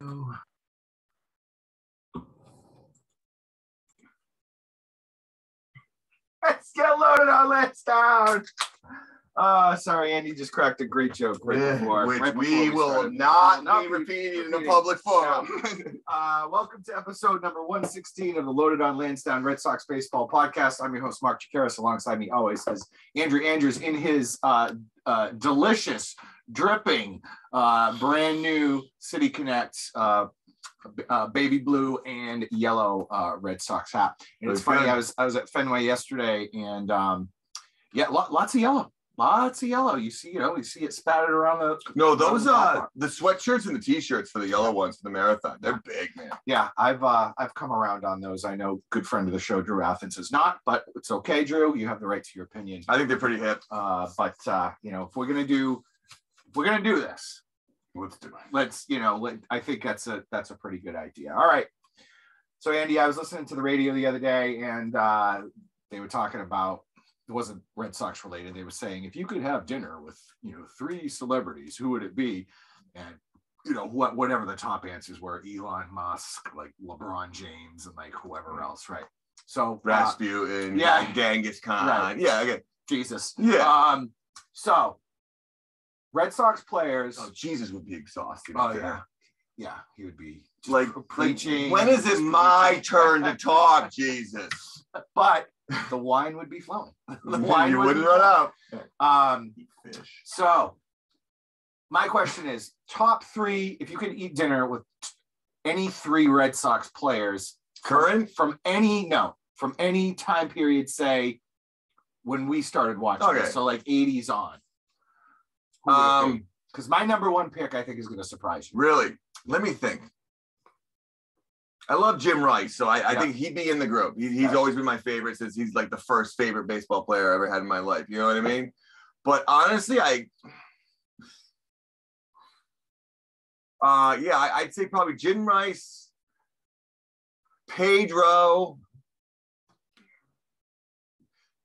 go. Let's get loaded on Lansdowne. Sorry, Andy just cracked a great joke before. Which we will not be repeating in a public forum. Welcome to episode number 116 of the Loaded on Lansdowne Red Sox Baseball Podcast. I'm your host, Mark Chikaris. Alongside me always is Andrew Andrews in his delicious, dripping, brand new City Connect baby blue and yellow Red Sox hat. And it's funny, I was at Fenway yesterday, and lots of yellow. Lots of yellow. You see it spattered around the. No, those the sweatshirts and the t-shirts for the yellow ones for the marathon. They're big, man. Yeah, I've come around on those. I know good friend of the show, Drew Athens, is not, but it's okay, Drew. You have the right to your opinion. I think they're pretty hip. But if we're gonna do this, let's do it. I think that's a pretty good idea. All right. So Andy, I was listening to the radio the other day, and they were talking about. It wasn't Red Sox related. They were saying, if you could have dinner with, 3 celebrities, who would it be? And, whatever the top answers were, Elon Musk, like LeBron James, and like whoever else, right? So Rasputin, Genghis Khan. Right. Yeah, okay. Jesus. Yeah. So Red Sox players. Oh, Jesus would be exhausting. Oh, yeah. Yeah, he would be like preaching. When is it my turn to talk, Jesus? But the wine would be flowing. The wine you wouldn't run out. Fish. So my question is, top 3, if you could eat dinner with any 3 Red Sox players, current from any time period, say when we started watching this, so like 80s on. Because my number 1 pick, I think, is going to surprise you. Really? Let me think. I love Jim Rice, so I think he'd be in the group. He's always been my favorite since he's like the first favorite baseball player I ever had in my life. You know what I mean? But honestly, I'd say probably Jim Rice, Pedro.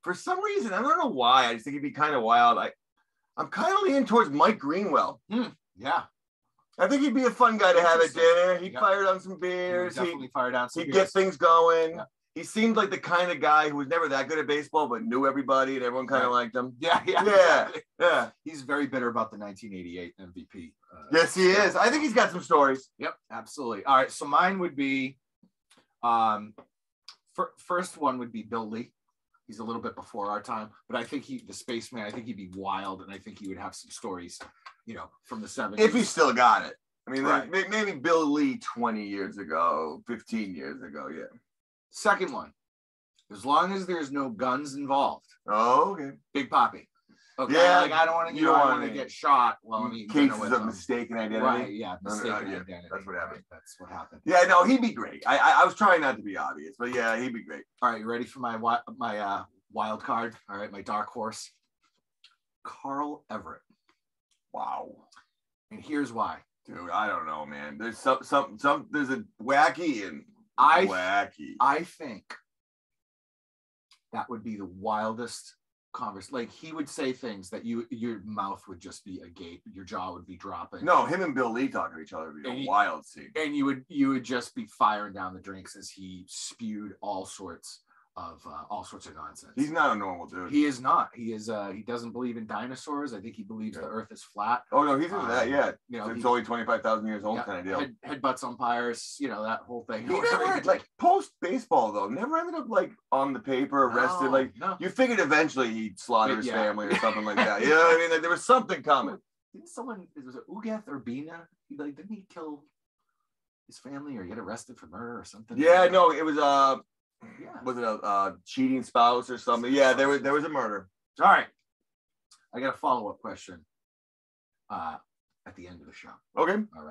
For some reason, I don't know why. I just think he'd be kind of wild. I'm kind of leaning towards Mike Greenwell. Yeah. I think he'd be a fun guy to have at dinner. He'd fire down some beers. He'd get things going. Yeah. He seemed like the kind of guy who was never that good at baseball, but knew everybody and everyone kind of liked him. Yeah. Exactly. Yeah. He's very bitter about the 1988 MVP. Yes, he is. I think he's got some stories. Yep, absolutely. All right, so mine would be, first one would be Bill Lee. He's a little bit before our time, but I think the spaceman, I think he'd be wild, and I think he would have some stories, from the 70s. If he still got it. I mean, right. Maybe Bill Lee 20 years ago, 15 years ago, yeah. Second one, as long as there's no guns involved. Oh, okay. Big Papi. Okay, yeah, I don't want to, get shot while I'm eating dinner with of mistaken identity. Right, yeah, mistaken identity. That's what happened. Right, that's what happened. Yeah, no, he'd be great. I was trying not to be obvious, but yeah, he'd be great. All right, you ready for my wild card? All right, my dark horse. Carl Everett. Wow. And here's why. Dude, I don't know, man. There's some there's a wacky and wacky. I think that would be the wildest conversation. Like, he would say things that your mouth would just be agape, your jaw would be dropping. No, him and Bill Lee talking to each other would be a wild scene. And you would just be firing down the drinks as he spewed all sorts of nonsense. He's not a normal dude. He is not. He is. He doesn't believe in dinosaurs. I think he believes the Earth is flat. Oh no, he's into that. Yeah, it's only 25,000 years old kind of deal. Headbutts umpires. That whole thing. He never post baseball though. Never ended up on the paper arrested. No. You figured eventually he'd slaughter his family or something like that. You know what I mean? Like, there was something coming. Didn't someone? Was it Ugath or Bina? Didn't he kill his family or get arrested for murder or something? Yeah, no, it was was it a cheating spouse or something? Yeah, there was a murder. All right. I got a follow-up question at the end of the show. Okay. All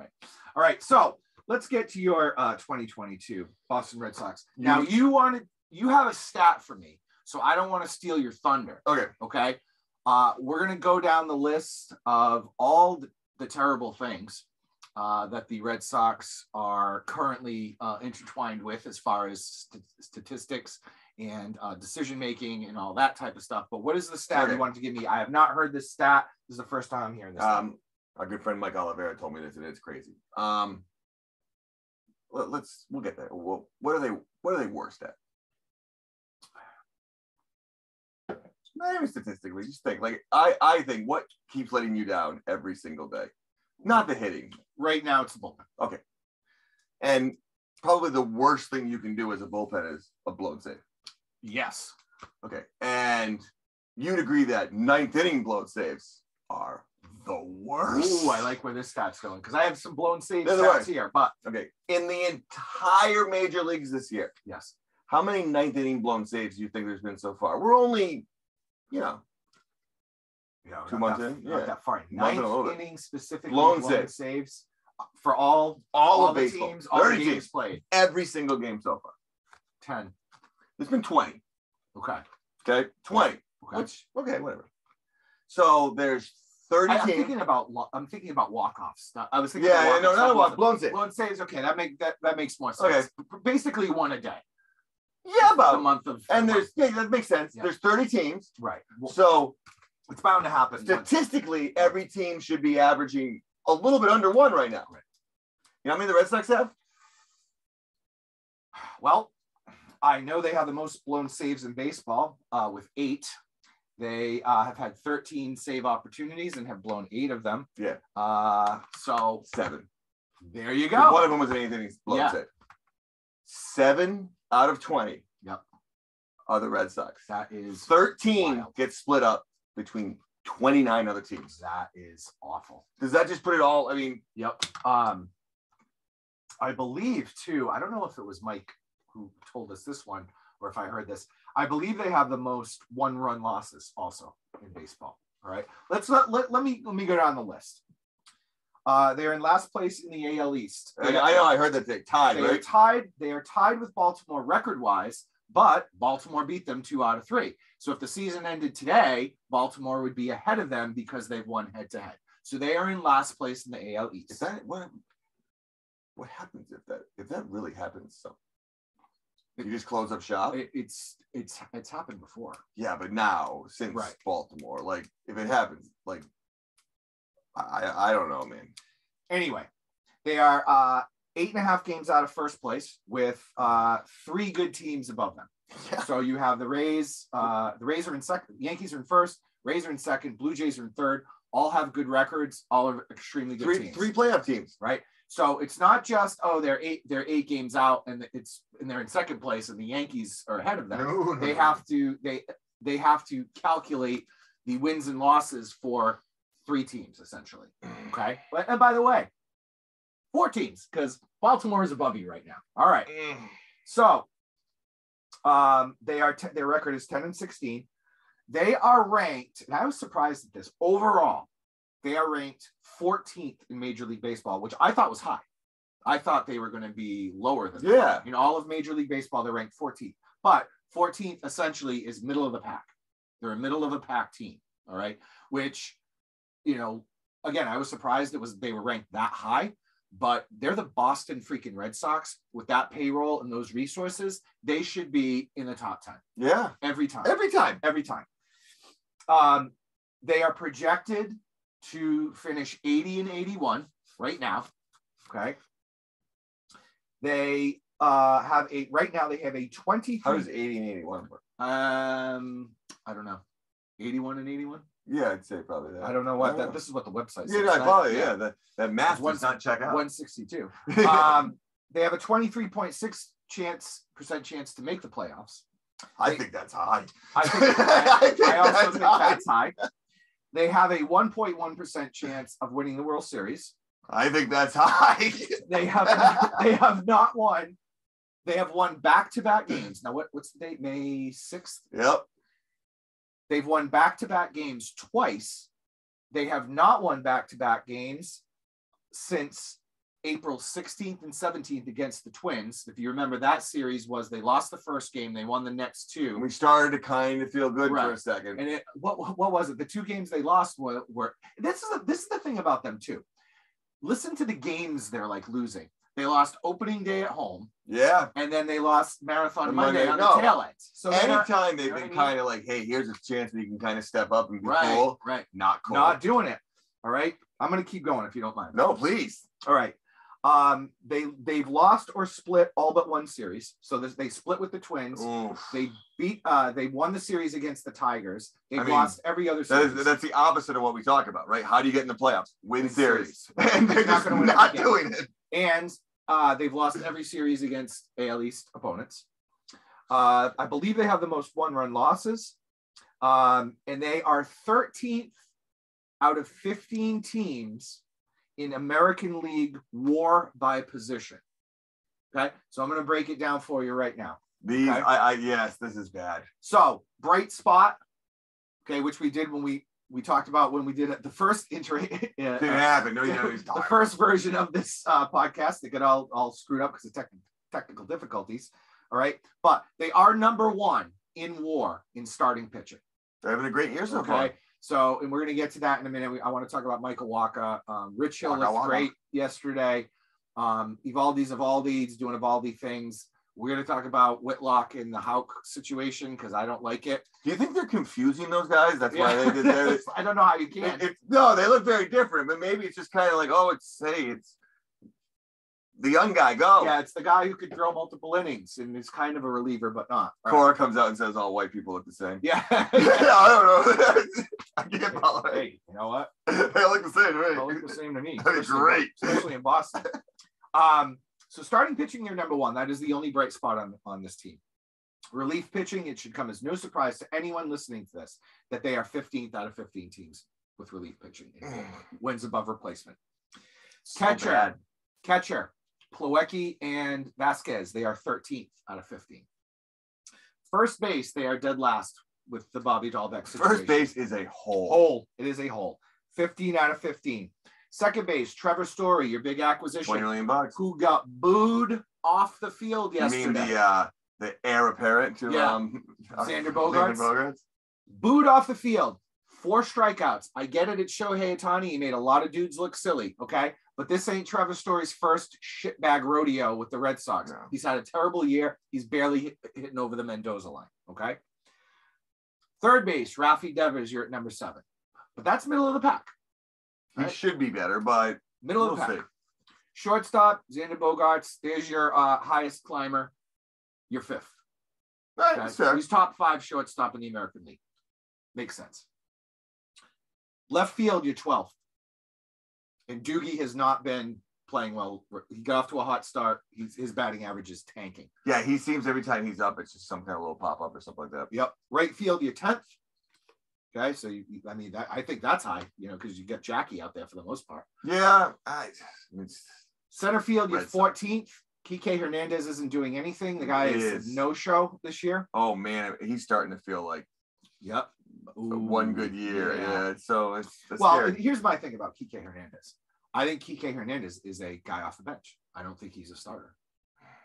right. So let's get to your 2022 Boston Red Sox. Now you have a stat for me, so I don't want to steal your thunder. Okay. We're going to go down the list of all the terrible things that the Red Sox are currently intertwined with as far as statistics and decision-making and all that type of stuff. But what is the stat you wanted to give me? I have not heard this stat. This is the first time I'm hearing this. Our good friend Mike Oliveira told me this, and it's crazy. we'll get there. What are they worst at? Not even statistically, just think. Like I think what keeps letting you down every single day? Not the hitting. Right now, it's the bullpen. Okay. And probably the worst thing you can do as a bullpen is a blown save. Yes. Okay. And you'd agree that ninth inning blown saves are the worst. Ooh, I like where this stat's going because I have some blown save stats here. But okay, in the entire major leagues this year, yes, how many ninth inning blown saves do you think there's been so far? We're only, 2 months in. Not that far. Ninth inning specifically blown saves for all of the baseball. teams, all the games played. Every single game so far. 10. There's been 20. Okay. 20. Okay, whatever. So there's 30 I'm teams. thinking about walk-offs. I was thinking blown saves. Blown saves. Okay, that makes more sense. Okay. Basically one a day. Yeah, about a month of. And that makes sense. Yeah. There's 30 teams. Right. So it's bound to happen. Statistically, every team should be averaging a little bit under 1 right now. Right. You know how many the Red Sox have? Well, I know they have the most blown saves in baseball with 8. They have had 13 save opportunities and have blown 8 of them. Yeah. So 7. There you go. One of them was an 8th inning blown save. 7 out of 20. Yep. Are the Red Sox. That is 13 wild. Gets split up between 29 other teams. That is awful. Does that just put it all? I mean, yep. I believe too. I don't know if it was Mike who told us this one or if I heard this. I believe they have the most 1-run losses also in baseball. All right. Let me go down the list. They're in last place in the AL East. I know. I heard that they tied. They are tied with Baltimore record-wise, but Baltimore beat them 2 out of 3. So if the season ended today, Baltimore would be ahead of them because they've won head-to-head. So they are in last place in the AL East. Is that what happens if that really happens? So you just close up shop. It's happened before. Yeah, but now since Baltimore, like if it happens, like I don't know, man. Anyway, they are 8.5 games out of first place with 3 good teams above them. Yeah. So you have the Rays. The Rays are in second. The Yankees are in first. Rays are in second. Blue Jays are in third. All have good records. All are extremely good teams. 3 playoff teams, right? So it's not just they're 8 games out and they're in second place and the Yankees are ahead of them. No. They have to calculate the wins and losses for 3 teams essentially. Okay, and by the way, 4 teams because Baltimore is above you right now. All right, so their record is 10-16. They are ranked, and I was surprised at this overall. They are ranked 14th in Major League Baseball, which I thought was high. I thought they were going to be lower than that. Yeah. In all of Major League Baseball, they're ranked 14th. But 14th essentially is middle of the pack. They're a middle of the pack team. All right. Which, again, I was surprised they were ranked that high, but they're the Boston freaking Red Sox with that payroll and those resources. They should be in the top 10. Yeah. Every time. Every time. They are projected to finish 80-81 right now. Okay. They have right now they have a 23. How does 80-81 work? I don't know. 81-81? Yeah, I'd say probably that. I don't know what that. This is what the website says. Yeah, probably. Yeah, that math does not check out. 162. They have a 23.6% chance to make the playoffs. I think that's high. I also think that's high. They have a 1.1% chance of winning the World Series. I think that's high. They have not won. They have won back-to-back games. Now, what's the date? May 6th? Yep. They've won back-to-back games twice. They have not won back-to-back games since April 16th and 17th against the Twins. If you remember, that series they lost the first game, they won the next 2. We started to kind of feel good for a second. And what was it? The 2 games they lost were this is the thing about them too. Listen to the games they're like losing. They lost opening day at home. Yeah. And then they lost Marathon Monday on the tail end. So anytime they've been kind of like, hey, here's a chance that you can kind of step up and be cool. Right. Not cool. Not doing it. All right. I'm going to keep going if you don't mind. No, please. All right. They've lost or split all but one series. So they split with the Twins. Oof. They won the series against the Tigers. They've lost every other series. That's the opposite of what we talk about, right? How do you get in the playoffs? Win series. And they're just not doing it. And they've lost every series against AL East opponents. I believe they have the most one-run losses. And they are 13th out of 15 teams in American League WAR by position. Okay, so I'm going to break it down for you right now. Yes, this is bad. So bright spot, okay, which we did when we talked about when we did it the first didn't happen. No, the first version of this podcast. They got all screwed up because of technical difficulties. All right, but they are number one in WAR in starting pitching. They're having a great year so far. So, and we're going to get to that in a minute. I want to talk about Michael Wacha. Rich Hill looked great yesterday. Evaldi's doing Evaldi things. We're going to talk about Whitlock in the Houck situation because I don't like it. Do you think they're confusing those guys? That's why they did that. I don't know how you can. No, they look very different, but maybe it's just kind of like, it's the young guy, go. Yeah, it's the guy who could throw multiple innings and is kind of a reliever, but not. Cora comes out and says all white people look the same. Yeah. I don't know. I can't follow it. Hey, you know what? They look the same to me. They look the same to me. That'd be great. Especially in Boston. So starting pitching, they're number one. That is the only bright spot on this team. Relief pitching, it should come as no surprise to anyone listening to this that they are 15th out of 15 teams with relief pitching. Wins above replacement. Catcher. Plawecki and Vasquez, they are 13th out of 15. First base, they are dead last with the Bobby Dahlbeck situation. First base is a hole. It is a hole. 15 out of 15. Second base, Trevor Story, your big acquisition. $20 million. Who got booed off the field yesterday. You mean the heir apparent to Xander Bogaerts? Booed off the field. 4 strikeouts. I get it. It's Shohei Ohtani. He made a lot of dudes look silly, okay? But this ain't Trevor Story's first shitbag rodeo with the Red Sox. No. He's had a terrible year. He's barely hitting over the Mendoza line, okay? Third base, Rafi Devers, you're at number 7. But that's middle of the pack. Right? He should be better, but middle of the pack. Shortstop, Xander Bogaerts. There's your highest climber. You're 5th. Right, okay? Sure. He's top 5 shortstop in the American League. Makes sense. Left field, you're 12th. And Doogie has not been playing well. He got off to a hot start. His batting average is tanking. Yeah, he seems every time he's up, it's just some kind of little pop-up or something like that. Yep. Right field, you're 10th. Okay, so I think that's high, because you get Jackie out there for the most part. Yeah. Center field, you're 14th. Kike Hernandez isn't doing anything. The guy is no-show this year. Oh, man, he's starting to feel like one good year. Yeah. So it's scary. Here's my thing about Kike Hernandez. I think Kike Hernandez is a guy off the bench. I don't think he's a starter.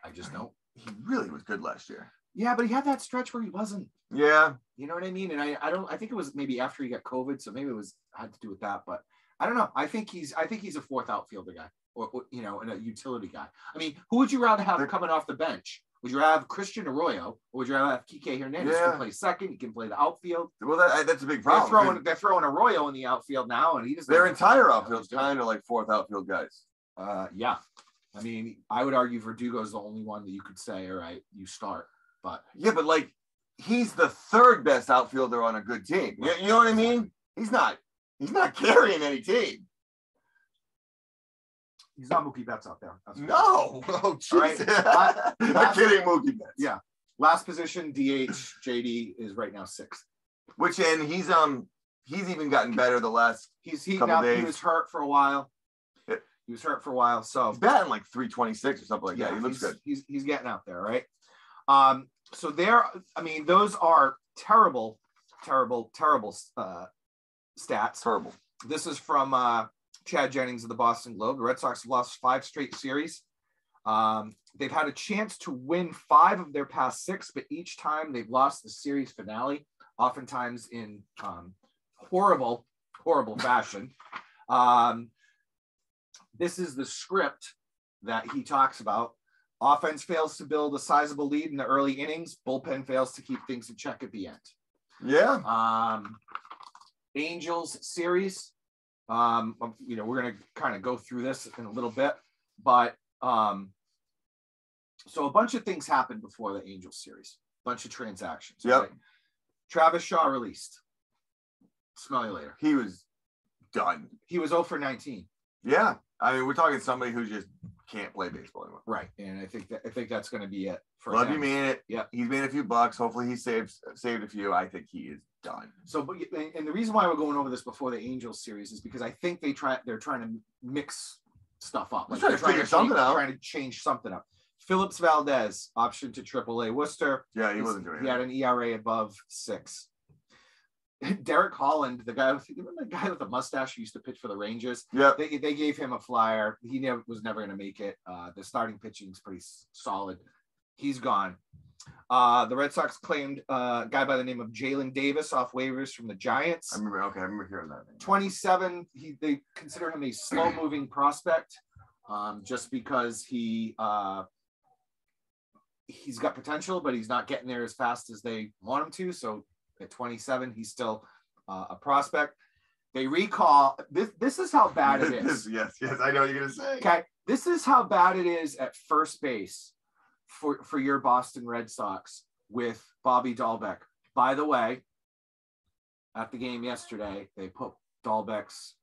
I just don't. He really was good last year. Yeah, but he had that stretch where he wasn't. Yeah. You know what I mean? And I think it was maybe after he got COVID, so maybe it had to do with that. But I don't know. I think he's a 4th outfielder guy, or and a utility guy. I mean, who would you rather have coming off the bench? Would you have Christian Arroyo, or would you rather have Kike Hernandez? He can play second. He can play the outfield. Well, that's a big problem. They're throwing Arroyo in the outfield now, and he doesn't. Their entire outfield is kind of like 4th outfield guys. Yeah. I mean, I would argue Verdugo's the only one that you could say, all right, you start. But yeah, but like he's the 3rd best outfielder on a good team. You know what I mean? He's not carrying any team. He's not Mookie Betts out there. No. Oh, jeez. Right. I'm kidding, Mookie Betts. Yeah. Last position, DH, JD is right now 6th. Which, and he's even gotten better the last couple days. He was hurt for a while. Yeah. He was hurt for a while. So he's batting like 326 or something like that. He looks good. He's getting out there, right? So those are terrible stats. Terrible. This is from Chad Jennings of the Boston Globe. The Red Sox have lost 5 straight series. They've had a chance to win 5 of their past 6, but each time they've lost the series finale, oftentimes in horrible fashion. This is the script that he talks about. Offense fails to build a sizable lead in the early innings. Bullpen fails to keep things in check at the end. Yeah. Angels series. We're going to kind of go through this in a little bit. But so a bunch of things happened before the Angels series. A bunch of transactions. Yep. Right? Travis Shaw released. Smell you later. He was done. He was 0 for 19. Yeah. I mean, we're talking somebody who just can't play baseball anymore. Right. And I think that's going to be it for Love him. you, man. Yeah. He's made a few bucks. Hopefully he saved a few. I think he is done. So, and the reason why we're going over this before the Angels series is because I think they're trying to mix stuff up. Like they're trying to change something up. Phillips Valdez, option to AAA Worcester. Yeah, he wasn't doing it. He had an ERA above 6. Derek Holland, the guy with the mustache who used to pitch for the Rangers. Yeah, they gave him a flyer. He was never going to make it. The starting pitching is pretty solid. He's gone. The Red Sox claimed a guy by the name of Jalen Davis off waivers from the Giants. I remember hearing that name. 27. They consider him a slow-moving prospect, just because he's got potential, but he's not getting there as fast as they want him to. So at 27, he's still a prospect. They recall this. This is how bad it is. Yes, I know what you're gonna say. Okay, this is how bad it is at first base for your Boston Red Sox with Bobby Dahlbeck. By the way, at the game yesterday, they put Dahlbeck's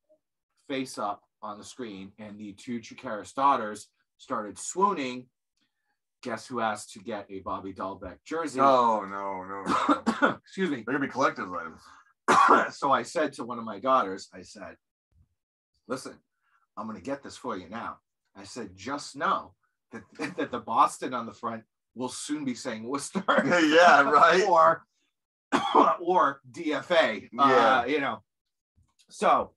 face up on the screen, and the 2 Chikara starters started swooning. Guess who asked to get a Bobby Dahlbeck jersey? Oh, no. Excuse me. They're going to be collector's items. So I said to one of my daughters, I said, listen, I'm going to get this for you now. I said, just know that the Boston on the front will soon be saying Worcester. Yeah, right. or DFA. Yeah. So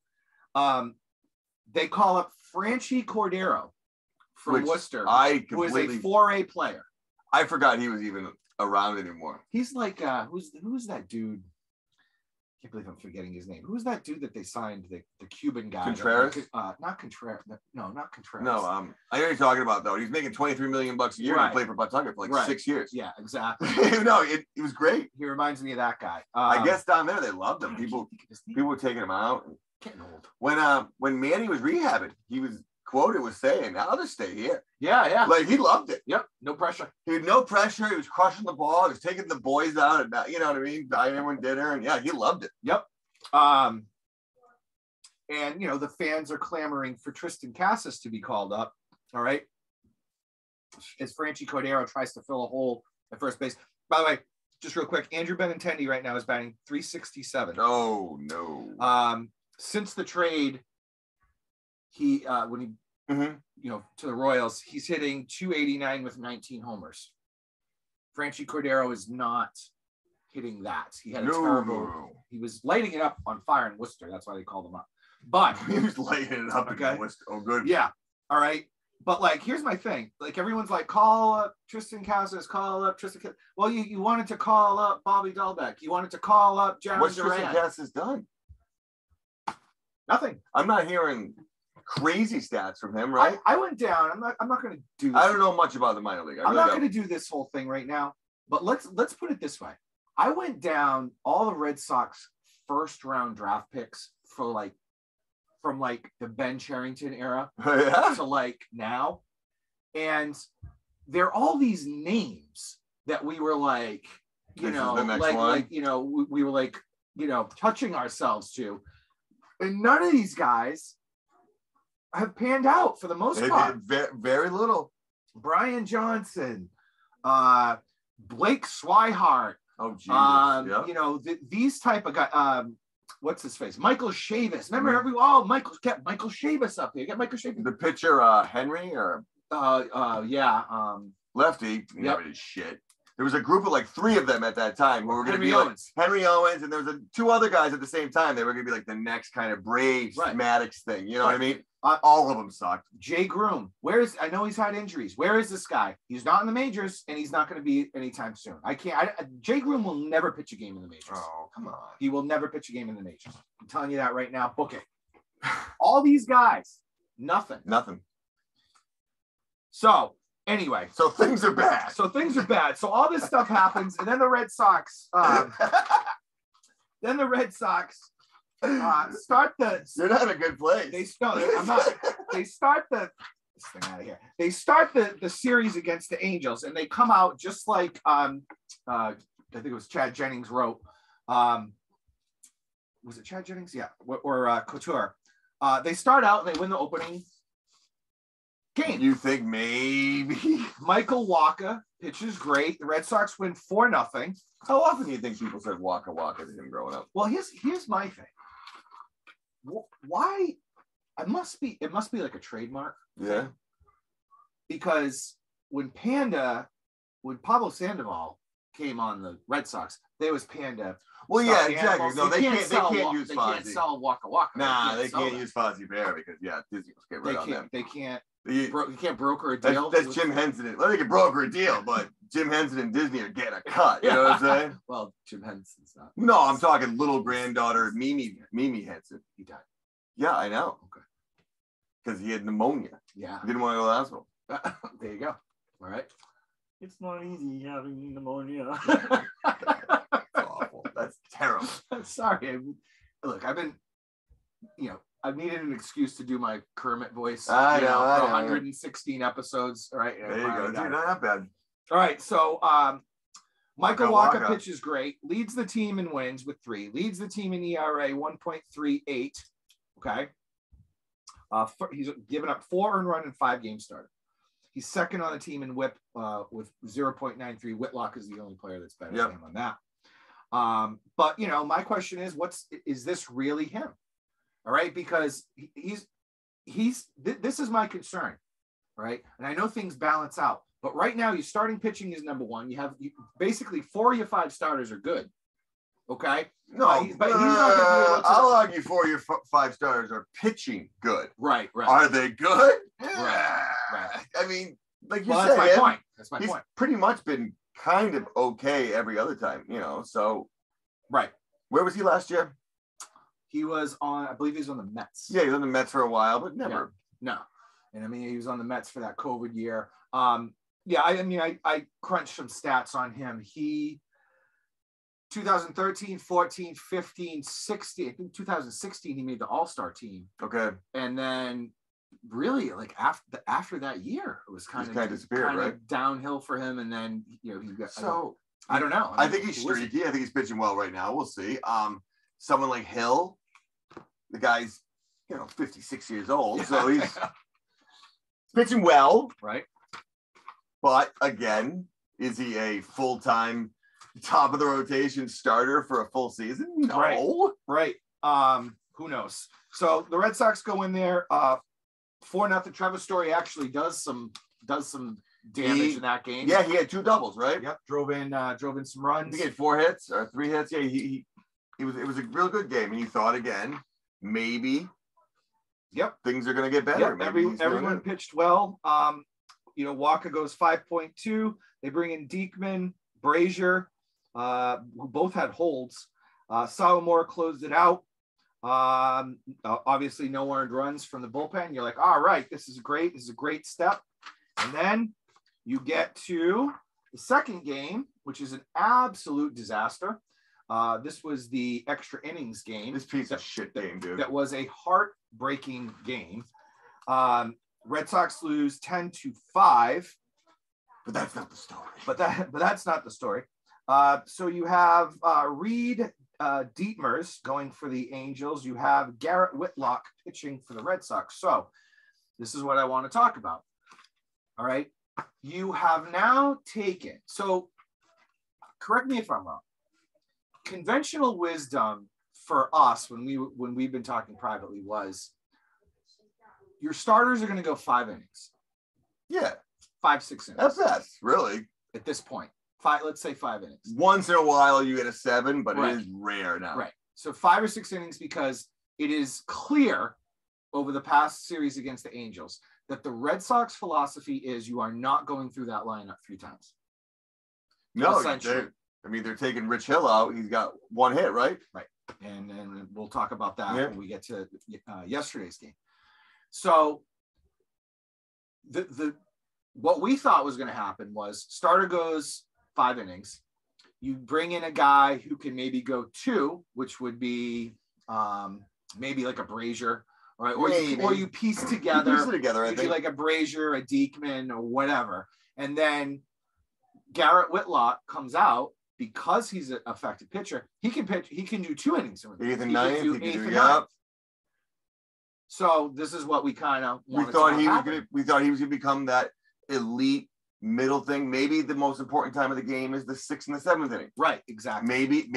they call up Franchi Cordero from Worcester, who is a 4A player. I forgot he was even around anymore. He's like, who's that dude? I can't believe I'm forgetting his name. Who's that dude that they signed, the Cuban guy? Contreras? Not Contreras. No, not Contreras. No, I know what you're talking about, though. He's making $23 million a year to play for Pawtucket for 6 years. Yeah, exactly. No, it was great. He reminds me of that guy. I guess down there they loved him. People were taking him out. Getting old. When Manny was rehabbing, he was quoted was saying, "I'll just stay here." Yeah. Like he loved it. Yep. No pressure. He had no pressure. He was crushing the ball. He was taking the boys out, and you know what I mean, buying everyone dinner, and yeah, he loved it. Yep. And the fans are clamoring for Tristan Casas to be called up. All right. As Franchi Cordero tries to fill a hole at first base. By the way, just real quick, Andrew Benintendi right now is batting .367. Oh no. Since the trade, he when he to the Royals, he's hitting .289 with 19 homers. Franchi Cordero is not hitting that. He had a terrible. He was lighting it up on fire in Worcester. That's why they called him up. But he was lighting it up in Worcester. Oh, good. Yeah. All right. But here's my thing. Everyone's like, call up Tristan Casas, call up Tristan Casas. Well, you wanted to call up Bobby Dahlbeck. You wanted to call up Jaron What's Duran. Tristan Casas done? Nothing. I'm not hearing crazy stats from him, right? I went down. I'm not going to do this. I don't know much about the minor league. I'm not going to do this whole thing right now. But let's put it this way. I went down all the Red Sox first round draft picks for from the Ben Cherington era to now. And they're all these names that we were we were touching ourselves to. And none of these guys have panned out for the most part. Very little. Brian Johnson, Blake Swihart. Oh, Jesus. These type of guys. What's his face? Michael Chavis. Remember kept Michael Chavis up there. You got Michael Chavis. The pitcher, Henry, or lefty. He never did shit. There was a group of 3 of them at that time who were going to be Henry Owens, and there was 2 other guys at the same time. They were going to be the next kind of Braves Maddox thing. You know what I mean? All of them sucked. Jay Groom. I know he's had injuries. Where is this guy? He's not in the majors, and he's not going to be anytime soon. Jay Groom will never pitch a game in the majors. Oh, come on. He will never pitch a game in the majors. I'm telling you that right now. Book it. All these guys, nothing. So, anyway. So things are bad. So all this stuff happens, and then the Red Sox start the. You're not in a good place. I'm not. They start this thing out of here. They start the series against the Angels, and they come out just like I think it was Chad Jennings wrote. Was it Chad Jennings? Yeah, or Couture. They start out and they win the opening game. You think maybe Michael Wacha pitches great. The Red Sox win 4-0. How often do you think people said Waka Waka to him growing up? Well, here's my thing. Why? It must be like a trademark. Yeah. Thing. Because when Pablo Sandoval came on the Red Sox, there was Panda. Well, yeah, exactly. No, they can't use Fozzie. They can't sell Waka Waka. Nah, they can't use Fozzie Bear because Disney will get rid on them. They can't. You can't broker a deal. That's Jim Henson. Well, they can broker a deal, but Jim Henson and Disney are getting a cut. You know what I'm saying? Well, Jim Henson's not. No, I'm talking little granddaughter Mimi Henson. He died. Yeah, I know. Okay. Because he had pneumonia. Yeah. He didn't want to go to the hospital. There you go. All right. It's not easy having pneumonia. That's awful. That's terrible. I'm sorry. Look, I've needed an excuse to do my Kermit voice. I know. 116 episodes. All right. There you go. Dude, not bad. All right. So Michael Waka Wacha pitches great, leads the team in wins with 3, leads the team in ERA 1.38. Okay. He's given up 4 earned run in 5 games started. He's second on the team in WHIP with 0.93. Whitlock is the only player that's better than him on that. But my question is, is this really him? All right, because this is my concern, right? And I know things balance out, but right now your starting pitching is number 1. You have basically 4 of your 5 starters are good. Okay. No, but he's not going to be able to. I'll argue 4 of your 5 starters are pitching good. Right. Are they good? Right. I mean, like you said, that's my point. That's my he's point. Pretty much been kind of okay every other time, so. Right. Where was he last year? He was on, I believe he was on the Mets. Yeah, he was on the Mets for a while, but never. Yeah. No. And I mean, he was on the Mets for that COVID year. I crunched some stats on him. He 2013, 14, 15, 16, I think 2016, he made the All-Star team. Okay. And then really like after that year, it was kind of disappeared, right? Downhill for him. And then, he got, so I don't know. I think he's streaky. I think he's pitching well right now. We'll see. Someone like Hill, the guy's, 56 years old. So he's pitching well. Right. But again, is he a full-time top of the rotation starter for a full season? No. Right. Who knows? So the Red Sox go in there 4-0. Trevor Story actually does some damage in that game. Yeah, he had 2 doubles, right? Yep. Drove in some runs. He had 4 hits or 3 hits. Yeah, it was a real good game. And you thought again, maybe things are gonna get better. Yep. Everyone pitched well. Wacha goes 5.2. They bring in Diekman, Brazier, who both had holds. Salamore closed it out. Obviously no earned runs from the bullpen. You're like, all right, this is great. This is a great step. And then you get to the second game, which is an absolute disaster. This was the extra innings game. This piece of shit game, dude. That was a heartbreaking game. Red Sox lose 10-5. But that's not the story. But that's not the story. So you have Reed Dietmers going for the Angels. You have Garrett Whitlock pitching for the Red Sox. So this is what I want to talk about. All right. You have now taken, so correct me if I'm wrong. Conventional wisdom for us when we've been talking privately was your starters are going to go 5 innings. Yeah. 5-6 innings. That's best, really. At this point. Let's say 5 innings. Once in a while you get a 7, but right. It is rare now. Right. So 5 or 6 innings because it is clear over the past series against the Angels that the Red Sox philosophy is you are not going through that lineup 3 times. No, they're taking Rich Hill out. He's got 1 hit, right? Right. And we'll talk about that when we get to yesterday's game. So what we thought was going to happen was starter goes 5 innings. You bring in a guy who can maybe go 2, which would be maybe like a Brazier All right, or you piece together. You piece it together, I think. Like a Brazier, a Diekman, or whatever. And then Garrett Whitlock comes out because he's an effective pitcher. He can pitch. He can do 2 innings. Eighth and ninth. He can do ninth. So this is what we kind of thought he was gonna become that elite middle thing. Maybe the most important time of the game is the 6th and the 7th inning. Right, exactly. Maybe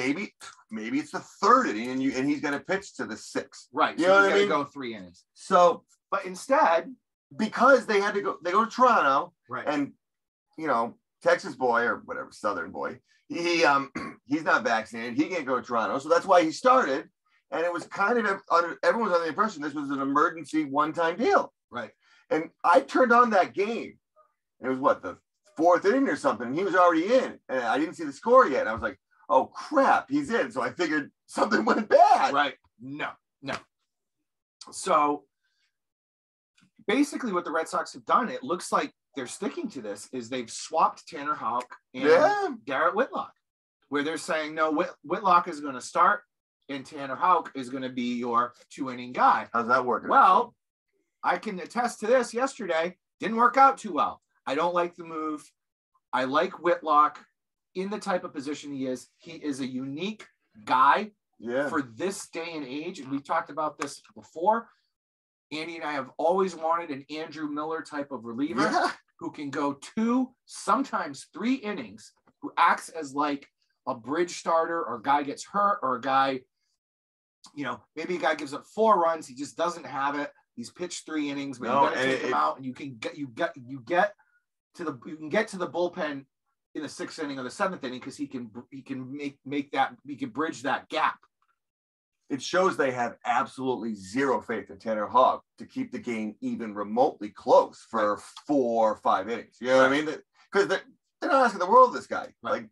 it's the 3rd inning, and he's gonna pitch to the 6th. Right. You know what I mean? Go 3 innings. So, but instead, because they go to Toronto, right? And Texas boy or whatever, Southern boy, he's not vaccinated. He can't go to Toronto, so that's why he started. And it was kind of everyone was under the impression this was an emergency one-time deal. Right. And I turned on that game. It was the 4th inning or something. He was already in, and I didn't see the score yet. And I was like, "Oh crap, he's in!" So I figured something went bad. Right? No. So basically, what the Red Sox have done, it looks like they're sticking to this, is they've swapped Tanner Houck and Garrett Whitlock, where they're saying no, Whitlock is going to start, and Tanner Houck is going to be your 2-inning guy. How's that working? Well, I can attest to this. Yesterday didn't work out too well. I don't like the move. I like Whitlock in the type of position he is. He is a unique guy for this day and age. And we talked about this before. Andy and I have always wanted an Andrew Miller type of reliever who can go 2, sometimes 3 innings, who acts as like a bridge starter, or a guy gets hurt, or a guy, maybe a guy gives up 4 runs. He just doesn't have it. He's pitched 3 innings, but you got to take him out, and you can get to the bullpen in the 6th inning or the 7th inning, because he can bridge that gap. It shows they have absolutely zero faith in Tanner Houck to keep the game even remotely close for 4 or 5 innings. You know what I mean? Because they're not asking the world of this guy. Right. Like,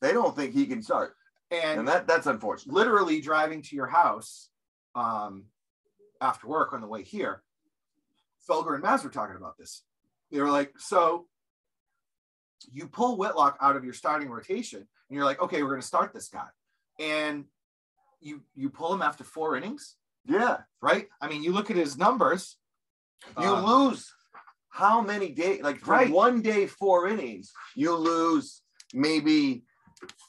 they don't think he can start, and that's unfortunate. Literally driving to your house after work on the way here, Felger and Maz were talking about this. They were like, so you pull Whitlock out of your starting rotation, and you're like, okay, we're going to start this guy. And you pull him after 4 innings? Yeah. Right? I mean, you look at his numbers. You lose how many days? Like, for 1 day, 4 innings, you lose maybe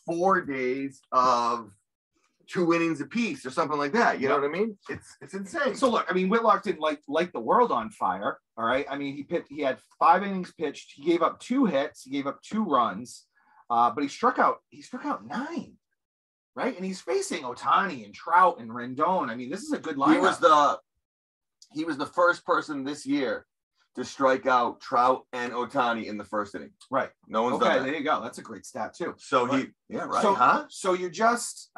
4 days of 2 innings apiece or something like that. You know what I mean? It's insane. So look, I mean, Whitlock didn't light the world on fire. All right. I mean, he had 5 innings pitched. He gave up 2 hits. He gave up 2 runs, but he struck out 9. Right. And he's facing Ohtani and Trout and Rendon. I mean, this is a good lineup. He was the first person this year to strike out Trout and Ohtani in the 1st inning. Right. No one's done that. There you go. That's a great stat too. So So you're just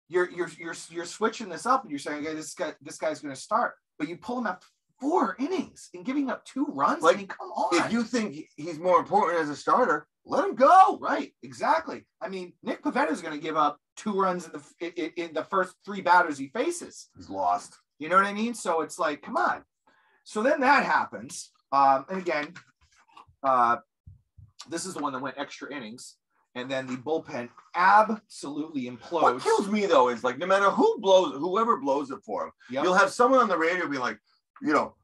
you're switching this up, and you're saying, okay, this guy's going to start, but you pull him after 4 innings and giving up 2 runs. Like, I mean, come on. If you think he's more important as a starter, let him go. Right. Exactly. I mean, Nick Pivetta is going to give up 2 runs in the first 3 batters he faces. He's lost. You know what I mean? So it's like, come on. So then that happens. And again, this is the one that went extra innings. And then the bullpen absolutely implodes. What kills me, though, is like, no matter whoever blows it for him, you'll have someone on the radio be like,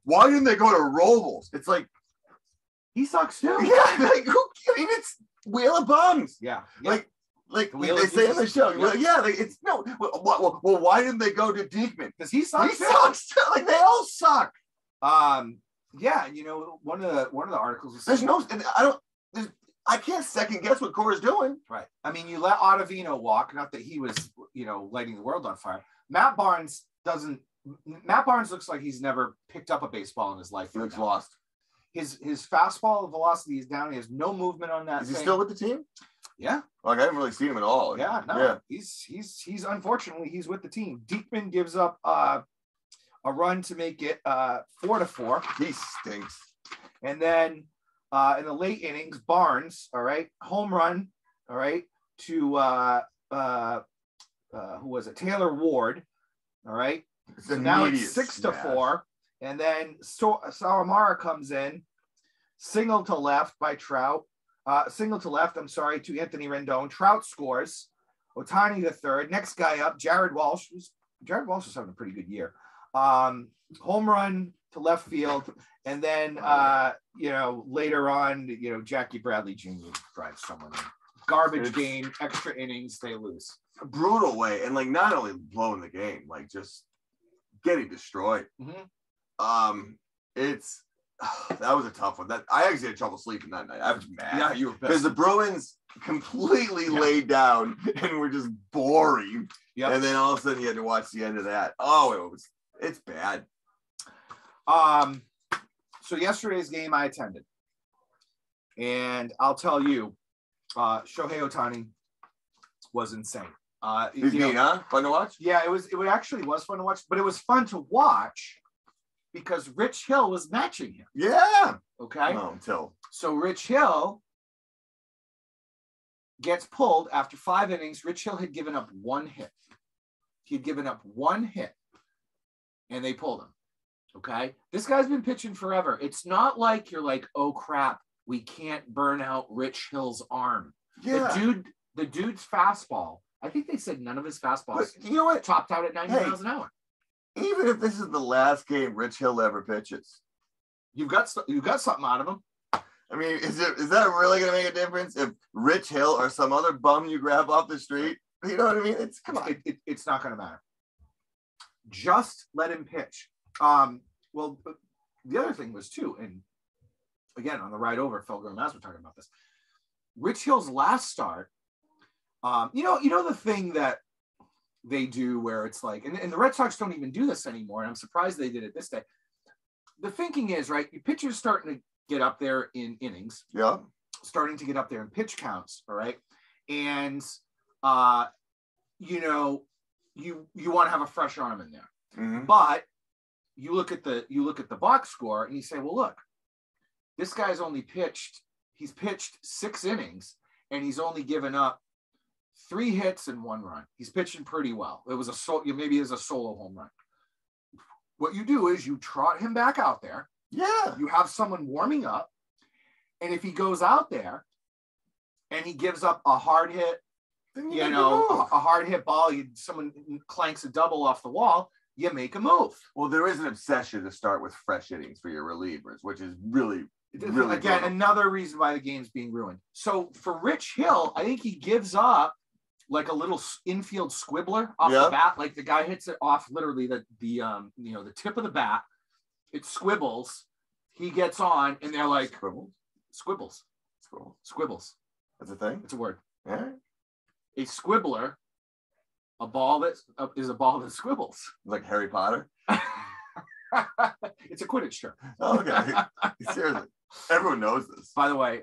why didn't they go to Robles? It's like, he sucks too. Yeah, like, it's wheel of bums. Yeah. Like they say on the show. It's no. Well, why didn't they go to Diekman? Because he sucks. He sucks too. Like, they all suck. Yeah, one of the articles. I can't second guess what Cora's doing. Right. I mean, you let Ottavino walk. Not that he was, lighting the world on fire. Matt Barnes looks like he's never picked up a baseball in his life. He looks lost. His fastball velocity is down. He has no movement on that. Is he still with the team? Yeah. Like, I haven't really seen him at all. Yeah. No. Yeah. He's unfortunately he's with the team. Diekman gives up a run to make it 4-4. He stinks. And then in the late innings, Barnes, all right, home run, all right, to who was it? Taylor Ward, all right. So now it's 6-4, and then Sawamura comes in, single to left by Trout, single to left. I'm sorry, to Anthony Rendon. Trout scores. Ohtani the third. Next guy up, Jared Walsh. Jared Walsh is having a pretty good year. Home run to left field. And then, later on, Jackie Bradley Jr. drives someone in. Garbage game, extra innings, they lose. A brutal way. And, not only blowing the game, just getting destroyed. Mm-hmm. That was a tough one. I actually had trouble sleeping that night. I was mad. Yeah, you were pissed. Because the Bruins completely laid down and were just boring. Yep. And then all of a sudden you had to watch the end of that. Oh, it's bad. So yesterday's game I attended. And I'll tell you, Shohei Ohtani was insane. He's neat, huh? Fun to watch? Yeah, it actually was fun to watch, but it was fun to watch because Rich Hill was matching him. Yeah. Okay. Until. So Rich Hill gets pulled after 5 innings. Rich Hill had given up 1 hit. He had given up 1 hit, and they pulled him. Okay. This guy's been pitching forever. It's not like you're like, oh crap, we can't burn out Rich Hill's arm. Yeah. The dude's fastball. I think they said none of his fastballs. But you know what? Topped out at 90 miles an hour. Even if this is the last game Rich Hill ever pitches, you've got something out of him. I mean, is that really going to make a difference if Rich Hill or some other bum you grab off the street? You know what I mean? Come on. It's not going to matter. Just let him pitch. Well, the other thing was too, and again on the ride over, Felger and Maz were talking about this. Rich Hill's last start. You know the thing that they do where it's like, and the Red Sox don't even do this anymore, and I'm surprised they did it this day. The thinking is, right, your pitcher's starting to get up there in innings, starting to get up there in pitch counts, all right, and you want to have a fresh arm in there, mm-hmm. but you look at the box score and you say, well, look, this guy's he's pitched 6 innings and he's only given up 3 hits and 1 run. He's pitching pretty well. It was maybe it was a solo home run. What you do is you trot him back out there. Yeah. You have someone warming up. And if he goes out there and he gives up a hard hit, a hard hit ball, someone clanks a double off the wall, you make a move. Well, there is an obsession to start with fresh innings for your relievers, which is really again, another reason why the game's being ruined. So for Rich Hill, I think he gives up like a little infield squibbler off the bat. Like the guy hits it off literally the tip of the bat. It squibbles. He gets on, and they're like squibbles. That's a thing. It's a word. Yeah. A squibbler, a ball that is a ball that squibbles. Like Harry Potter. It's a Quidditch term. Oh, okay. Seriously, everyone knows this. By the way,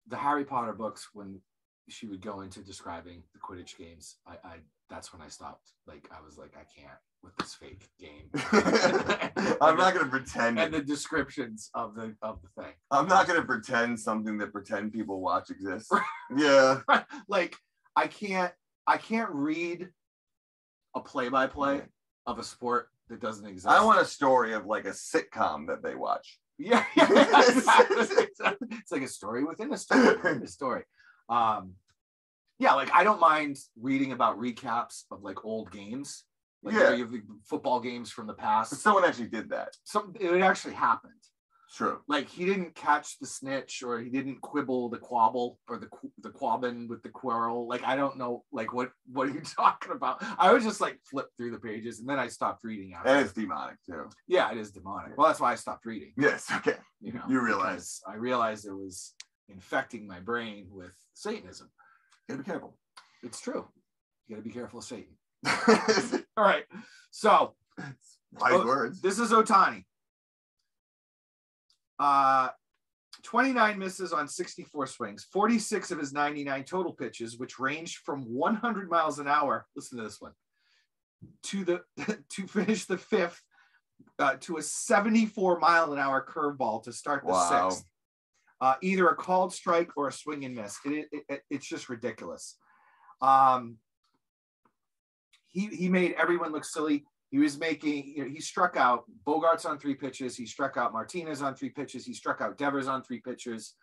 the Harry Potter books, when she would go into describing the Quidditch games, I that's when I stopped. Like I was like, I can't with this fake game. I'm not going to pretend. And the descriptions of the thing. I'm not going to pretend something that pretend people watch exists. Yeah. Like I can't read a play-by-play of a sport that doesn't exist. I want a story of like a sitcom that they watch. Yeah. It's like a story within a story. Like I don't mind reading about recaps of like old games. Like you have the football games from the past. But someone actually did that. It actually happened. True. Like he didn't catch the snitch, or he didn't quibble the quabble, or the quabbin with the quarrel. Like I don't know, like what are you talking about? I would just like flip through the pages, and then I stopped reading after. And it's demonic too. Yeah, it is demonic. Well, that's why I stopped reading. Yes. Okay. You realize. I realized it was infecting my brain with Satanism. You gotta be careful. It's true. You gotta be careful of Satan. All right. So wise words. This is Ohtani. 29 misses on 64 swings, 46 of his 99 total pitches, which ranged from 100 miles an hour. Listen to this one. To finish the 5th, to a 74 mile an hour curveball to start the 6th. Either a called strike or a swing and miss. It's just ridiculous. He made everyone look silly. He was making, he struck out Bogarts on 3 pitches. He struck out Martinez on 3 pitches. He struck out Devers on 3 pitches.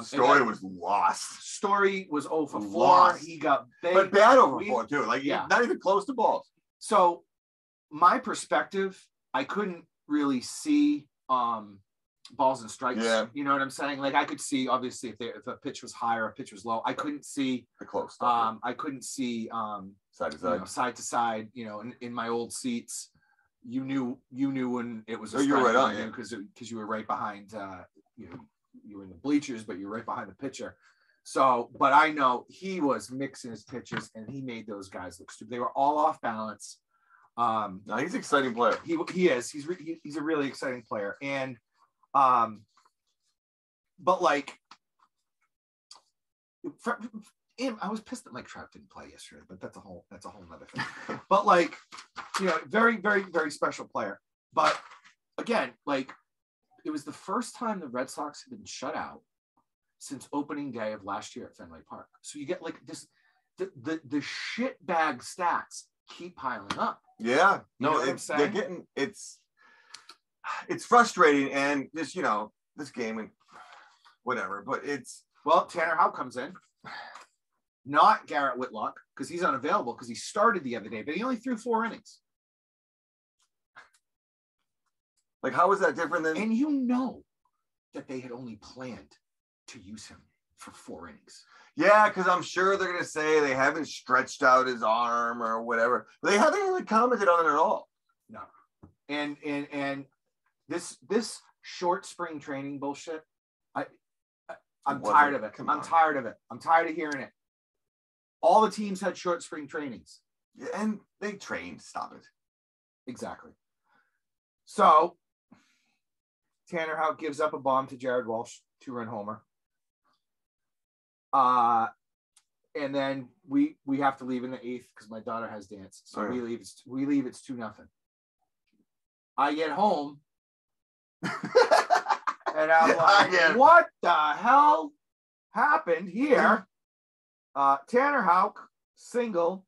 Story was lost. Story was 0 for 4. Lost. He got big. But bad over 4 too. Like not even close to balls. So my perspective, I couldn't really see balls and strikes. Yeah. You know what I'm saying? Like I could see obviously if a pitch was high or a pitch was low. I couldn't see the close stuff. I couldn't see Side to side. Side to side. You know, in my old seats, you knew when it was. You were right on, because you were right behind. You were in the bleachers, but you're right behind the pitcher. So, but I know he was mixing his pitches, and he made those guys look stupid. They were all off balance. No, he's an exciting player. He is. He's a really exciting player, and but like, I was pissed that Mike Trout didn't play yesterday, but that's a whole nother thing. But like, very, very, very special player. But again, like, it was the first time the Red Sox had been shut out since opening day of last year at Fenway Park. So you get like this, the shit bag stats keep piling up. Yeah, no, they're getting it's frustrating, and this this game and whatever, but it's Tanner Houck comes in, not Garrett Whitlock because he's unavailable because he started the other day, but he only threw 4 innings. Like, how is that different than? And you know that they had only planned to use him for 4 innings. Yeah, because I'm sure they're gonna say they haven't stretched out his arm or whatever. But they haven't really commented on it at all. No, and this short spring training bullshit. I'm tired of it. I'm tired of it. I'm tired of hearing it. All the teams had short spring trainings. Yeah, and they trained. Stop it. Exactly. So Tanner Houck gives up a bomb to Jared Walsh, 2-run homer. And then we have to leave in the 8th because my daughter has dance. So we leave. It's 2-0. I get home and I'm like, what the hell happened here? Tanner Houck, single,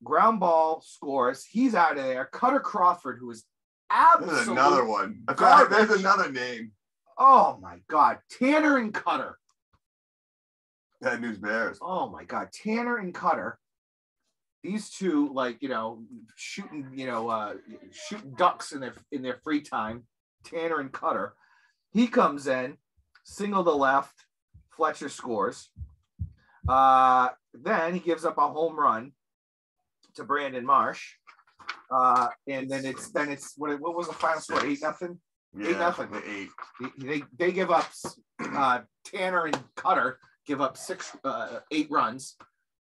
ground ball scores. He's out of there. Cutter Crawford, who is absolutely. There's another one. There's another name. Oh my God. Tanner and Cutter. Bad News Bears. Oh my God. Tanner and Cutter. These two, like, shooting ducks in their free time. Tanner and Cutter. He comes in, single to left. Fletcher scores. Then he gives up a home run to Brandon Marsh. And then it's what was the final score? 8-0? Yeah, 8-0. They give up Tanner and Cutter give up 8 runs,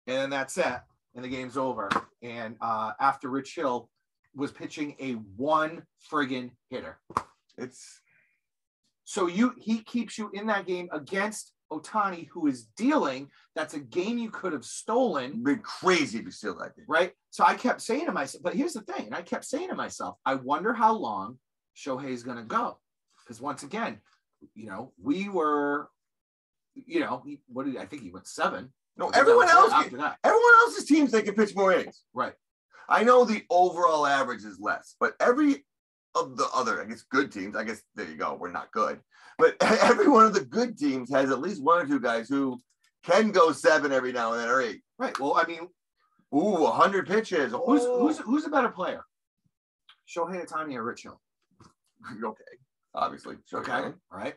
and then that's it. And the game's over. And after Rich Hill was pitching a 1 friggin' hitter. He keeps you in that game against Ohtani, who is dealing. That's a game you could have stolen. It'd be crazy to steal that game. Right? So I kept saying to myself, but here's the thing, and I kept saying to myself, I wonder how long Shohei's going to go. Because once again, we were, I think he went 7. No, everyone else's teams, they can pitch more innings. Right. I know the overall average is less, but every of the other, I guess, good teams, there you go, we're not good. But every one of the good teams has at least 1 or 2 guys who can go 7 every now and then, or 8. Right. Well, I mean, 100 pitches. Who's a better player? Shohei Ohtani or Rich Hill? Okay. Obviously. Okay. All right.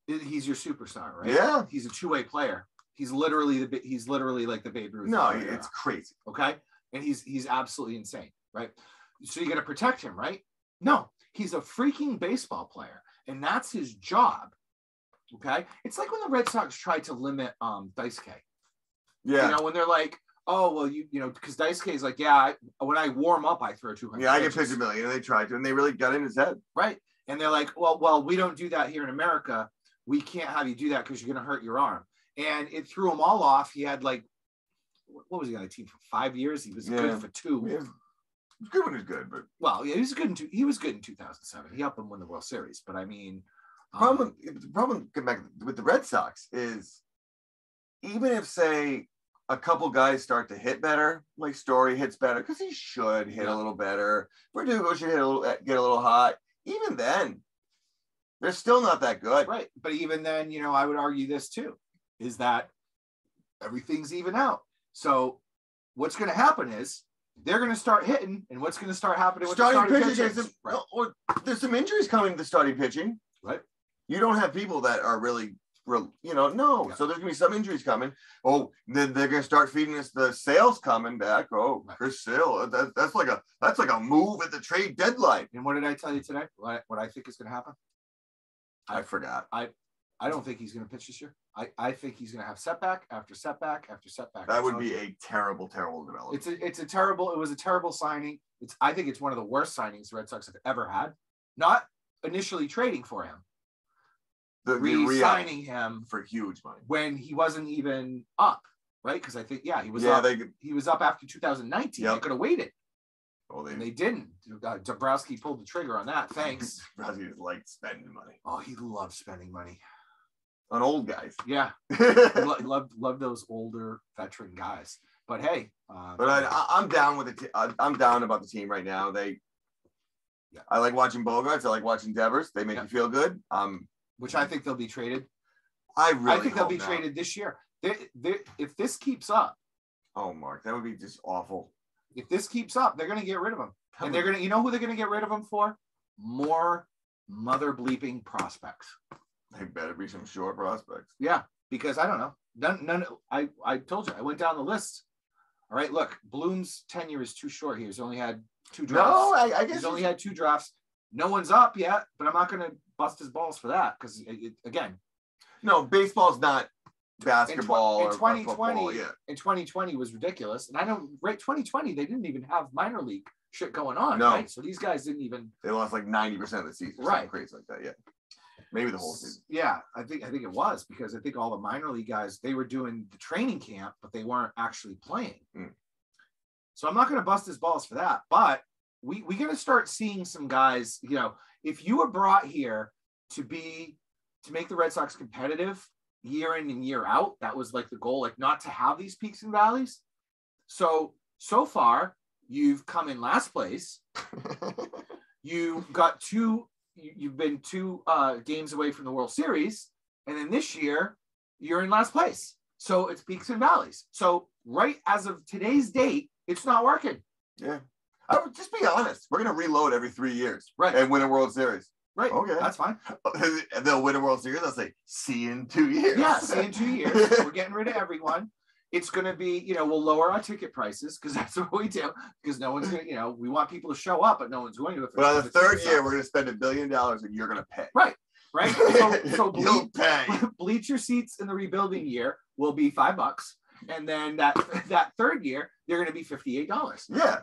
He's your superstar, right? Yeah. He's a 2-way player. He's literally like the Babe Ruth. No, it's crazy. Okay. And he's absolutely insane, right? So you're gonna protect him, right? No, he's a freaking baseball player, and that's his job. Okay. It's like when the Red Sox tried to limit Dice K. Yeah. When they're like, oh well, because Dice K is like, yeah, when I warm up, I throw 200. Yeah, I can pitch a million. And they tried to, and they really got in his head. Right. And they're like, well, we don't do that here in America. We can't have you do that because you're going to hurt your arm. And it threw them all off. He had what was he on the team for 5 years? He was good for 2. Yeah. Good when he's good, but he was good in 2007. He helped them win the World Series. But I mean, the problem back with the Red Sox is even if say a couple guys start to hit better, like Story hits better because he should hit a little better. Verdugo should get a little hot. Even then, they're still not that good. Right. But even then, I would argue this too, is that everything's even out. So what's going to happen is they're going to start hitting, and what's going to start happening with starting the pitching? pitching? Right. Or there's some injuries coming to starting pitching. Right. You don't have people that are really, no. Yeah. So there's going to be some injuries coming. Oh, then they're going to start feeding us the Sales coming back. Oh, right. Chris Sale. That's like a move at the trade deadline. And what did I tell you today? What I think is going to happen? I forgot. I don't think he's going to pitch this year. I think he's going to have setback after setback after setback. That would be a terrible, terrible development. It was a terrible signing. I think it's one of the worst signings the Red Sox have ever had. Not initially trading for him, re-signing him for huge money when he wasn't even up, right? Because I think he was up. He was up after 2019. Yep. They could have waited. Well, they didn't. Dabrowski pulled the trigger on that. Thanks. Dabrowski just liked spending money. Oh, he loved spending money on old guys. Yeah, love those older veteran guys. But hey, but I'm down with it. I'm down about the team right now. I like watching Bogarts. I like watching Devers. They make me feel good. Which I think they'll be traded. I think they'll be traded this year. If this keeps up. Oh, Mark, that would be just awful. If this keeps up, they're going to get rid of him. And they're going to, you know who they're going to get rid of him for? More mother bleeping prospects. They better be some short prospects. Yeah, because I don't know. None. I told you, I went down the list. All right, look, Bloom's tenure is too short here. He's only had 2 drafts. No, I guess he's only had 2 drafts. No one's up yet, but I'm not going to bust his balls for that because, again. No, baseball's not basketball in 2020, football, yeah. In 2020 was ridiculous. And I know, right, 2020, they didn't even have minor league shit going on, right? So these guys didn't even. They lost like 90% of the season. Right. Crazy like that, yeah. Maybe the whole season. Yeah, I think it was because I think all the minor league guys, they were doing the training camp, but they weren't actually playing. So I'm not going to bust his balls for that. But we're going to start seeing some guys, if you were brought here to make the Red Sox competitive year in and year out, that was like the goal, like not to have these peaks and valleys. So far, you've come in last place. You've been 2 games away from the World Series. And then this year, you're in last place. So it's peaks and valleys. So right as of today's date, it's not working. Yeah. I would just be honest. We're going to reload every 3 years. Right. And win a World Series. Right. Okay. That's fine. And they'll win a World Series. I'll say, see you in 2 years. Yeah, see you in 2 years. We're getting rid of everyone. It's going to be, we'll lower our ticket prices because that's what we do. Because no one's going to, we want people to show up, but no one's going to. But on the 3rd year, we're going to spend $1 billion and you're going to pay. Right. So you'll pay. Bleacher seats in the rebuilding year will be $5. And then that 3rd year, they're going to be $58. Yeah.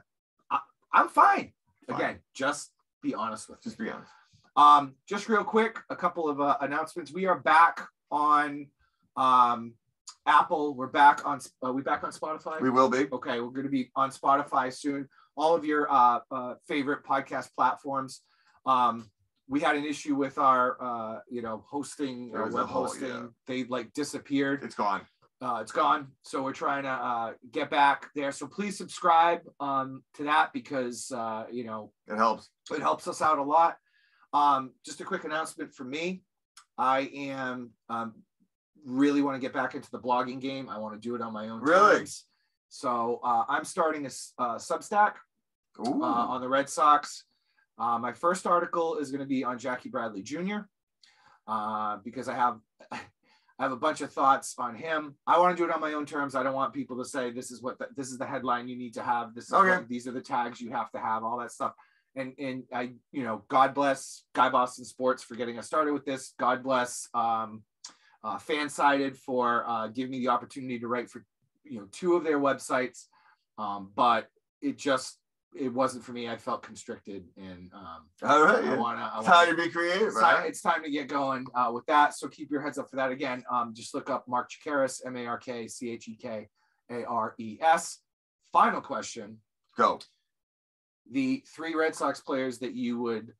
I'm fine. Again, just be honest with me. Just be honest. Just real quick, a couple of announcements. We are back on Apple. We're back on Spotify? We will be. Okay, we're going to be on Spotify soon. All of your favorite podcast platforms. We had an issue with our hosting, web hosting. Yeah. They disappeared. It's gone. It's gone. So we're trying to get back there. So please subscribe to that because it helps. It helps us out a lot. Just a quick announcement from me. I am really want to get back into the blogging game. I want to do it on my own terms. So I'm starting a Substack on the Red Sox. My first article is going to be on Jackie Bradley Jr. Because I have a bunch of thoughts on him. I want to do it on my own terms. I don't want people to say this is the headline you need to have. This is these are the tags you have to have. All that stuff. And I God bless Guy Boston Sports for getting us started with this. God bless Fansided for giving me the opportunity to write for 2 of their websites. But it wasn't for me. I felt constricted, and all right. It's time to be creative. It's time to get going with that. So keep your heads up for that. Again, just look up Mark Chikaris, MarkChekares. Final question. Go. The 3 Red Sox players that you would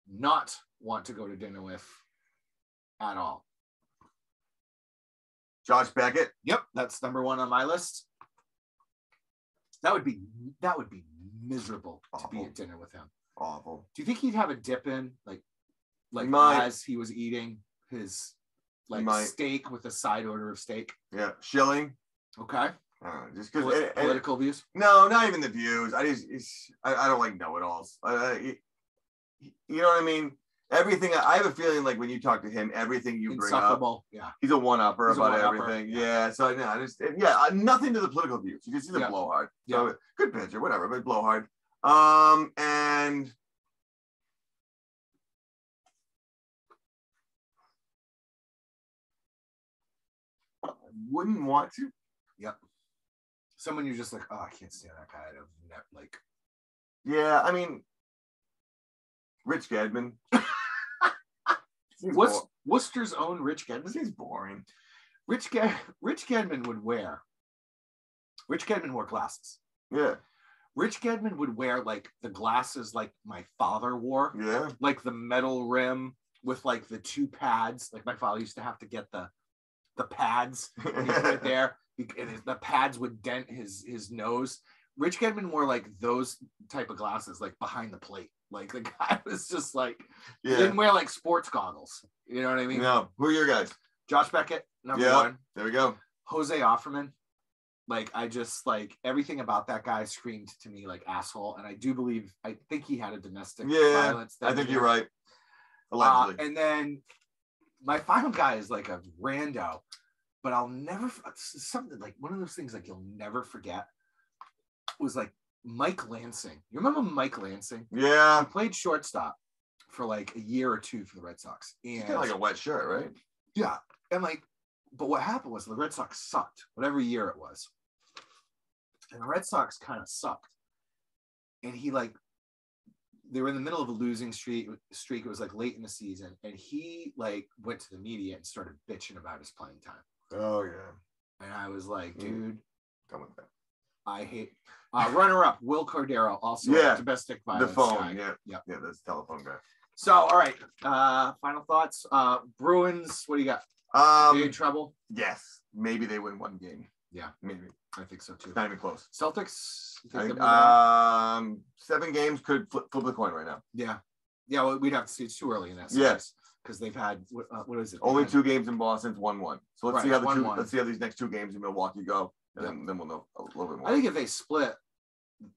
not want to go to dinner with at all. Josh Beckett. Yep, that's number 1 on my list. That would be miserable to be at dinner with him. Awful. Do you think he'd have a dip in like as he was eating his steak with a side order of steak? Yeah, Schilling. Okay. I don't know, just because political views. No, not even the views. I don't like know-it-alls. You know what I mean? Everything. I have a feeling like when you talk to him, everything you bring up, yeah, he's a one-upper about everything. Yeah. So nothing to the political views. You can see the blowhard. So good pitcher, whatever, but blowhard. And I wouldn't want to. Yep. Someone you're just like, oh, I can't stand that guy. Like, yeah, I mean, Rich Gedman. What's Worcester's own Rich Gedman? He's boring. Rich Gedman would wear. Rich Gedman wore glasses. Yeah. Rich Gedman would wear like the glasses like my father wore. Yeah. Like the metal rim with like the two pads. Like my father used to have to get the pads when he put it there. And the pads would dent his nose. Rich Gedman wore like those type of glasses, like behind the plate. Like the guy was just like, he didn't wear like sports goggles. You know what I mean? No. Who are your guys? Josh Beckett, number one. There we go. Jose Offerman. Like, I just like everything about that guy screamed to me like asshole. And I think he had a domestic violence. I think you're right. Allegedly. And then my final guy is like a rando, but I'll never, something like one of those things like you'll never forget was like Mike Lansing. You remember Mike Lansing? Yeah. He played shortstop for like a year or two for the Red Sox. And he's got like a wet shirt, right? Yeah. And like, but what happened was the Red Sox sucked, whatever year it was. And the Red Sox kind of sucked. And they were in the middle of a losing streak. It was like late in the season. And he like went to the media and started bitching about his playing time. Oh, yeah. And I was like, dude. Come with that. I hate runner-up, Will Cordero, also domestic violence. The phone, guy. Yeah, that's the telephone guy. So, all right. Final thoughts. Bruins, what do you got? Are they in trouble? Yes. Maybe they win one game. Yeah. Maybe. I think so too. Not even close. Celtics? I think, 7 games could flip the coin right now. Yeah. Yeah, well, we'd have to see. It's too early in that series. Yes. Because they've had, what is it? Only 2 games in Boston, 1-1. So let's see how let's see how these next 2 games in Milwaukee go. And then we'll know a little bit more. I think if they split,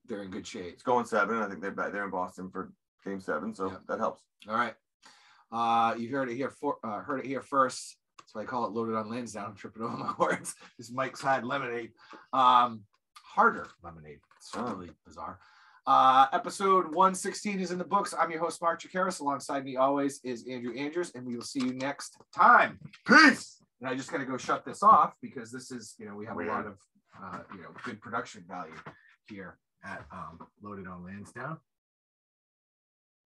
they're in good shape. It's going 7. I think they're in Boston for game 7, so that helps. All right. You heard it here first. That's why I call it Loaded on Lansdowne. I'm tripping over my words. This Mike's had lemonade. Harder lemonade. It's really bizarre. Episode 116 is in the books. I'm your host, Mark Chikaris. Alongside me always is Andrew Andrews, and we will see you next time. Peace. And I just got to go shut this off because this is, we have a lot of, good production value here at Loaded on Lansdowne.